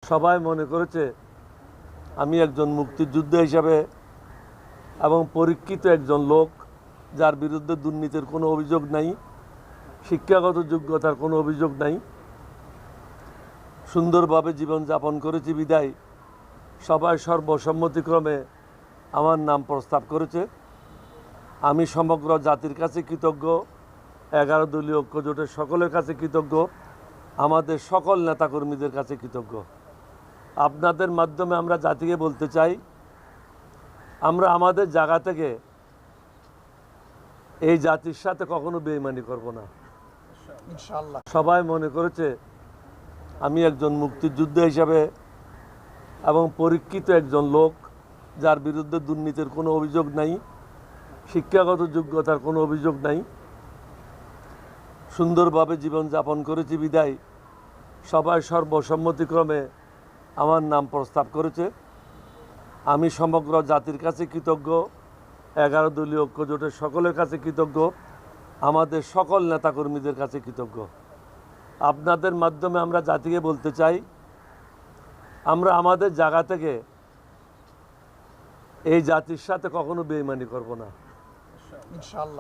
সবাই মনে করেছে আমি একজন মুক্তিযোদ্ধা হিসাবে এবং পরীক্ষিত একজন লোক, যার বিরুদ্ধে দুর্নীতির কোনো অভিযোগ নাই, শিক্ষাগত যোগ্যতার কোনো অভিযোগ নাই, সুন্দরভাবে জীবনযাপন করেছি বিদায় সবাই সর্বসম্মতিক্রমে আমার নাম প্রস্তাব করেছে। আমি সমগ্র জাতির কাছে কৃতজ্ঞ, 11 দলীয় ঐক্যজোটের সকলের কাছে কৃতজ্ঞ, আমাদের সকল নেতাকর্মীদের কাছে কৃতজ্ঞ। আপনাদের মাধ্যমে আমরা জাতিকে বলতে চাই, আমরা আমাদের জায়গা থেকে এই জাতির সাথে কখনো বেইমানি করব না ইনশাআল্লাহ। সবাই মনে করেছে আমি একজন মুক্তিযোদ্ধা হিসাবে এবং পরীক্ষিত একজন লোক, যার বিরুদ্ধে দুর্নীতির কোনো অভিযোগ নাই, শিক্ষাগত যোগ্যতার কোনো অভিযোগ নাই, সুন্দরভাবে জীবনযাপন করেছি বিদায় সবাই সর্বসম্মতিক্রমে আমার নাম প্রস্তাব করেছে। আমি সমগ্র জাতির কাছে কৃতজ্ঞ, 11 দলীয় ঐক্যজোটের সকলের কাছে কৃতজ্ঞ, আমাদের সকল নেতাকর্মীদের কাছে কৃতজ্ঞ। আপনাদের মাধ্যমে আমরা জাতিকে বলতে চাই, আমরা আমাদের জায়গা থেকে এই জাতির সাথে কখনো বেইমানি করব না ইনশাআল্লাহ।